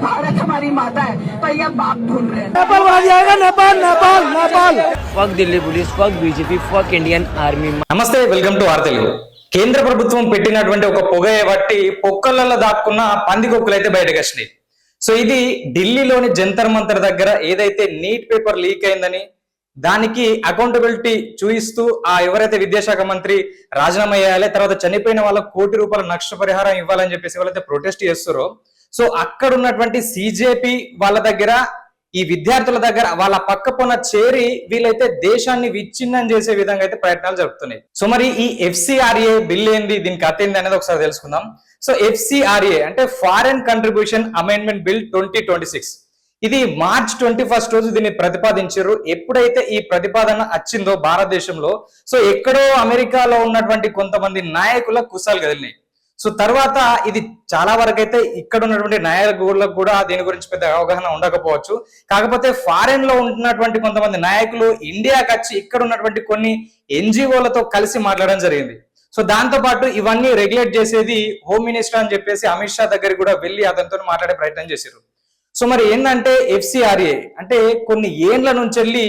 भारत हमारी माता है, पर यह बाप भूल रहे हैं। Nepal fuck Delhi police, fuck BJP, fuck Indian army. నమస్తే, వెల్కమ్ టు ఆర్ తెలుగు. కేంద్ర ప్రభుత్వం పెట్టినటువంటి ఒక పొగ బట్టి పొక్కలలో దాక్కున్న పందికొక్కులు అయితే బయటకు వచ్చినాయి. సో ఇది ఢిల్లీలోని జంతర్ మంతర్ దగ్గర ఏదైతే నీట్ పేపర్ లీక్ అయిందని దానికి అకౌంటబిలిటీ చూయిస్తూ ఎవరైతే విద్యాశాఖ మంత్రి రాజీనామా చేయాలి, తర్వాత చనిపోయిన వాళ్ళకి ₹1 కోటి నష్టపరిహారం ఇవ్వాలని చెప్పేసి వాళ్ళైతే ప్రొటెస్ట్ చేస్తారో, సో అక్కడ ఉన్నటువంటి సిజేపీ వాళ్ళ దగ్గర, ఈ విద్యార్థుల దగ్గర వాళ్ళ పక్క పొన్న చేరి వీళ్ళైతే దేశాన్ని విచ్ఛిన్నం చేసే విధంగా అయితే ప్రయత్నాలు జరుపుతున్నాయి. సో మరి ఈ FCRA బిల్ ఏంది, దీనికి కథ ఏంది అనేది ఒకసారి తెలుసుకుందాం. సో FCRA అంటే ఫారెన్ కంట్రిబ్యూషన్ అమెండ్మెంట్ బిల్ 2026. ఇది March 21 రోజు దీన్ని ప్రతిపాదించారు. ఎప్పుడైతే ఈ ప్రతిపాదన వచ్చిందో భారతదేశంలో, సో ఎక్కడో అమెరికాలో ఉన్నటువంటి కొంతమంది నాయకుల కుసాలు కదిలినాయి. సో తర్వాత ఇది చాలా వరకు అయితే ఇక్కడ ఉన్నటువంటి నాయకులకు కూడా దీని గురించి పెద్ద అవగాహన ఉండకపోవచ్చు. కాకపోతే ఫారెన్ లో ఉంటున్నటువంటి కొంతమంది నాయకులు ఇండియాకి వచ్చి ఇక్కడ ఉన్నటువంటి కొన్ని NGOలతో కలిసి మాట్లాడడం జరిగింది. సో దాంతో పాటు ఇవన్నీ రెగ్యులేట్ చేసేది హోమ్ మినిస్టర్ అని చెప్పేసి అమిత్ షా దగ్గరికి కూడా వెళ్ళి అతనితో మాట్లాడే ప్రయత్నం చేశారు. సో మరి ఏంటంటే FCRA అంటే కొన్ని ఏండ్ల నుంచి వెళ్ళి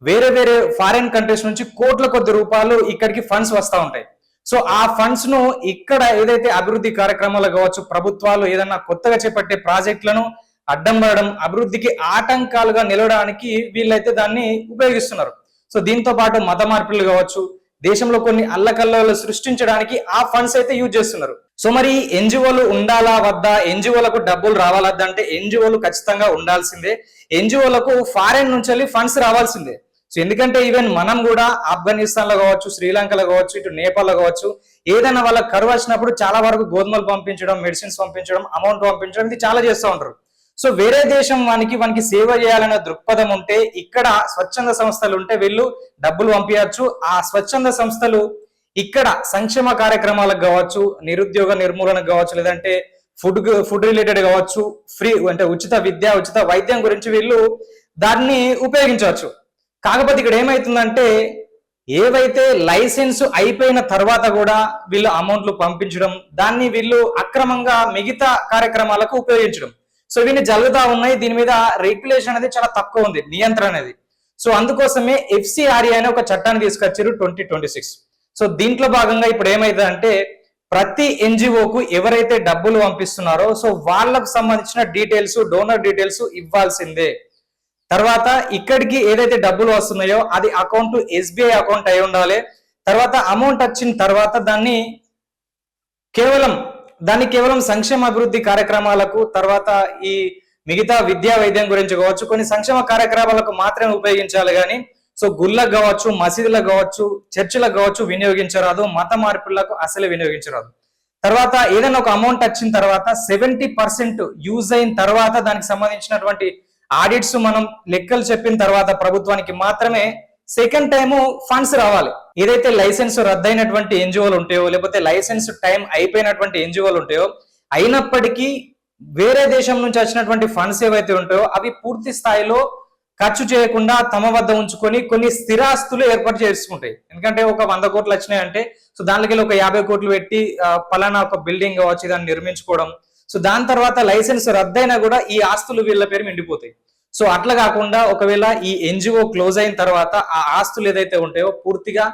వేరే వేరే ఫారెన్ కంట్రీస్ నుంచి కోట్ల కొద్ది రూపాయలు ఇక్కడికి ఫండ్స్ వస్తూ ఉంటాయి. సో ఆ ఫండ్స్ ను ఇక్కడ ఏదైతే అభివృద్ధి కార్యక్రమాలు కావచ్చు, ప్రభుత్వాలు ఏదన్నా కొత్తగా చేపట్టే ప్రాజెక్టులను అడ్డం పడడం, అభివృద్ధికి ఆటంకాలుగా నిలవడానికి వీళ్ళైతే దాన్ని ఉపయోగిస్తున్నారు. సో దీంతో పాటు మత మార్పులు కావచ్చు, దేశంలో కొన్ని అల్లకల్లోలు సృష్టించడానికి ఆ ఫండ్స్ అయితే యూజ్ చేస్తున్నారు. సో మరి NGOలు ఉండాలా వద్దా, NGOలకు డబ్బులు రావాలద్దా అంటే NGOలు ఖచ్చితంగా ఉండాల్సిందే. NGOలకు ఫారెన్ నుంచి వెళ్ళి ఫండ్స్ రావాల్సిందే. సో ఎందుకంటే ఈవెన్ మనం కూడా ఆఫ్ఘనిస్తాన్ లో కావచ్చు, శ్రీలంకలో కావచ్చు, ఇటు నేపాల్ లో కావచ్చు, ఏదైనా వాళ్ళకి కరువు వచ్చినప్పుడు చాలా వరకు గోధుమలు పంపించడం, మెడిసిన్స్ పంపించడం, అమౌంట్ పంపించడం, ఇది చాలా చేస్తూ ఉంటారు. సో వేరే దేశం వానికి సేవ చేయాలనే దృక్పథం ఉంటే, ఇక్కడ స్వచ్ఛంద సంస్థలు ఉంటే వీళ్ళు డబ్బులు పంపించచ్చు. ఆ స్వచ్ఛంద సంస్థలు ఇక్కడ సంక్షేమ కార్యక్రమాలకు కావచ్చు, నిరుద్యోగ నిర్మూలనకు కావచ్చు, లేదంటే ఫుడ్ రిలేటెడ్ కావచ్చు, ఫ్రీ అంటే ఉచిత విద్య, ఉచిత వైద్యం గురించి వీళ్ళు దాన్ని ఉపయోగించవచ్చు. కాకపోతే ఇక్కడ ఏమైతుందంటే, ఏవైతే లైసెన్స్ అయిపోయిన తర్వాత కూడా వీళ్ళు అమౌంట్లు పంపించడం, దాన్ని వీళ్ళు అక్రమంగా మిగతా కార్యక్రమాలకు ఉపయోగించడం, సో ఇవన్నీ జరుగుతూ ఉన్నాయి. దీని మీద రెగ్యులేషన్ అనేది చాలా తక్కువ ఉంది, నియంత్రణ అనేది. సో అందుకోసమే FCRA అనే ఒక చట్టాన్ని తీసుకొచ్చారు 2026. సో దీంట్లో భాగంగా ఇప్పుడు ఏమైందంటే, ప్రతి NGOకు ఎవరైతే డబ్బులు పంపిస్తున్నారో సో వాళ్ళకు సంబంధించిన డీటెయిల్స్, డోనర్ డీటెయిల్స్ ఇవ్వాల్సిందే. తర్వాత ఇక్కడికి ఏదైతే డబ్బులు వస్తున్నాయో అది అకౌంట్ SBI అకౌంట్ అయి ఉండాలి. తర్వాత అమౌంట్ వచ్చిన తర్వాత దాన్ని కేవలం సంక్షేమ అభివృద్ధి కార్యక్రమాలకు, తర్వాత ఈ మిగతా విద్యా వైద్యం గురించి కావచ్చు, కొన్ని సంక్షేమ కార్యక్రమాలకు మాత్రమే ఉపయోగించాలి. కానీ సో గుళ్ళకు కావచ్చు, మసీదులకు కావచ్చు, చర్చిలకు కావచ్చు వినియోగించరాదు, మత మార్పులకు అసలే వినియోగించరాదు. తర్వాత ఏదైనా ఒక అమౌంట్ వచ్చిన తర్వాత 70% యూజ్ అయిన తర్వాత దానికి సంబంధించినటువంటి ఆడిట్స్ మనం లెక్కలు చెప్పిన తర్వాత ప్రభుత్వానికి మాత్రమే సెకండ్ టైము ఫండ్స్ రావాలి. ఏదైతే లైసెన్స్ రద్దయినటువంటి NGOలు ఉంటాయో, లేకపోతే లైసెన్స్ టైం అయిపోయినటువంటి NGOలు ఉంటాయో, అయినప్పటికీ వేరే దేశం నుంచి వచ్చినటువంటి ఫండ్స్ ఏవైతే ఉంటాయో అవి పూర్తి స్థాయిలో ఖర్చు చేయకుండా తమ వద్ద ఉంచుకొని కొన్ని స్థిరాస్తులు ఏర్పాటు చేసుకుంటాయి. ఎందుకంటే ఒక 100 కోట్లు వచ్చినాయంటే సో దాంట్లోకి ఒక 50 కోట్లు పెట్టి పలానా ఒక బిల్డింగ్ కావచ్చు దాన్ని నిర్మించుకోవడం. సో దాని తర్వాత లైసెన్స్ రద్దయినా కూడా ఈ ఆస్తులు వీళ్ళ పేరు నిండిపోతాయి. సో అట్లా కాకుండా ఒకవేళ ఈ NGO క్లోజ్ అయిన తర్వాత ఆ ఆస్తులు ఏదైతే ఉంటాయో పూర్తిగా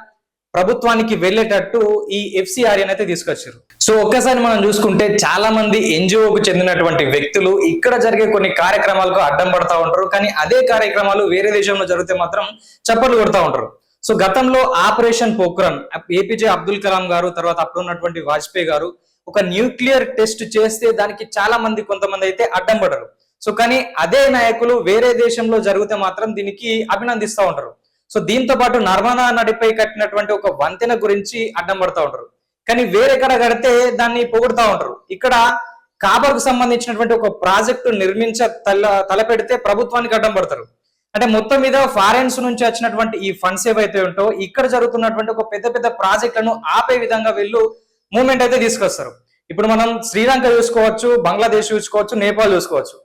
ప్రభుత్వానికి వెళ్ళేటట్టు ఈ FCRA అయితే తీసుకొచ్చారు. సో ఒక్కసారి మనం చూసుకుంటే చాలా మంది NGOకు చెందినటువంటి వ్యక్తులు ఇక్కడ జరిగే కొన్ని కార్యక్రమాలకు అడ్డం పడతా ఉంటారు. కానీ అదే కార్యక్రమాలు వేరే దేశంలో జరిగితే మాత్రం చప్పట్లు కొడతా ఉంటారు. సో గతంలో ఆపరేషన్ పోఖ్రాన్, APJ అబ్దుల్ కలాం గారు, తర్వాత అప్పుడు ఉన్నటువంటి వాజ్పేయి గారు ఒక న్యూక్లియర్ టెస్ట్ చేస్తే దానికి చాలా మంది కొంతమంది అయితే అడ్డం పడరు. సో కానీ అదే నాయకులు వేరే దేశంలో జరిగితే మాత్రం దీనికి అభినందిస్తూ ఉంటారు. సో దీంతో పాటు నర్మదా నదిపై కట్టినటువంటి ఒక వంతెన గురించి అడ్డం పడుతూ ఉంటారు. కానీ వేరే కడ కడితే దాన్ని పొగుడుతూ ఉంటారు. ఇక్కడ కాబర్కు సంబంధించినటువంటి ఒక ప్రాజెక్టు తలపెడితే ప్రభుత్వానికి అడ్డం పడతారు. అంటే మొత్తం మీద ఫారెన్స్ నుంచి వచ్చినటువంటి ఈ ఫండ్స్ ఏవైతే ఉంటాయో ఇక్కడ జరుగుతున్నటువంటి ఒక పెద్ద పెద్ద ప్రాజెక్టులను ఆపే విధంగా వీళ్ళు మూవ్మెంట్ అయితే తీసుకొస్తారు. ఇప్పుడు మనం శ్రీలంక చూసుకోవచ్చు, బంగ్లాదేశ్ చూసుకోవచ్చు, నేపాల్ చూసుకోవచ్చు.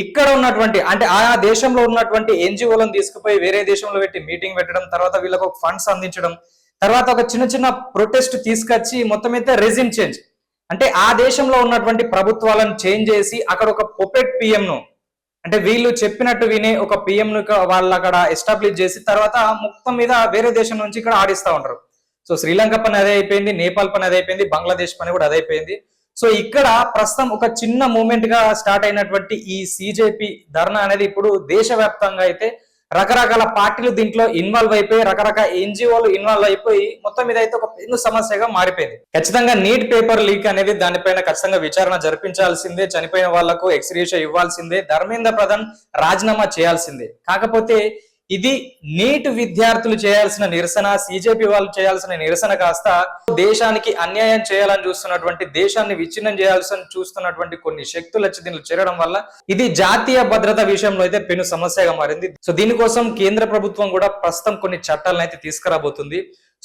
ఇక్కడ ఉన్నటువంటి అంటే ఆయా దేశంలో ఉన్నటువంటి NGOలను తీసుకుపోయి వేరే దేశంలో పెట్టి మీటింగ్ పెట్టడం, తర్వాత వీళ్ళకు ఒక ఫండ్స్ అందించడం, తర్వాత ఒక చిన్న చిన్న ప్రొటెస్ట్ తీసుకొచ్చి మొత్తం అయితే రెజిమ్ చేంజ్ అంటే ఆ దేశంలో ఉన్నటువంటి ప్రభుత్వాలను చేంజ్ చేసి అక్కడ ఒక పొపెట్ పిఎం ను, అంటే వీళ్ళు చెప్పినట్టు వినే ఒక పిఎం ను వాళ్ళు అక్కడ ఎస్టాబ్లిష్ చేసి తర్వాత మొత్తం మీద వేరే దేశం నుంచి ఇక్కడ ఆడిస్తా ఉంటారు. సో శ్రీలంక పని అదే అయిపోయింది, నేపాల్ పని అదే అయిపోయింది, బంగ్లాదేశ్ పని కూడా అదే అయిపోయింది. సో ఇక్కడ ప్రస్తుతం ఒక చిన్న మూమెంట్ గా స్టార్ట్ అయినటువంటి ఈ సిజేపీ ధర్నా అనేది ఇప్పుడు దేశవ్యాప్తంగా అయితే రకరకాల పార్టీలు దీంట్లో ఇన్వాల్వ్ అయిపోయి, రకరకాల ఎన్జిఓలు ఇన్వాల్వ్ అయిపోయి మొత్తం మీద అయితే ఒక పెద్ద సమస్యగా మారిపోయింది. ఖచ్చితంగా నీట్ పేపర్ లీక్ అనేది దానిపైన ఖచ్చితంగా విచారణ జరిపించాల్సిందే, చనిపోయిన వాళ్లకు ఎక్స్గ్రేషియా ఇవ్వాల్సిందే, ధర్మేంద్ర ప్రధాన్ రాజీనామా చేయాల్సిందే. కాకపోతే ఇది నీట్ విద్యార్థులు చేయాల్సిన నిరసన, సిజేపీ వాళ్ళు చేయాల్సిన నిరసన కాస్త దేశానికి అన్యాయం చేయాలని చూస్తున్నటువంటి, దేశాన్ని విచ్ఛిన్నం చేయాల్సిన చూస్తున్నటువంటి కొన్ని శక్తులు వచ్చి దీనిలో చేరడం వల్ల ఇది జాతీయ భద్రత విషయంలో అయితే పెను సమస్యగా మారింది. సో దీనికోసం కేంద్ర ప్రభుత్వం కూడా ప్రస్తుతం కొన్ని చట్టాలను అయితే తీసుకురాబోతుంది.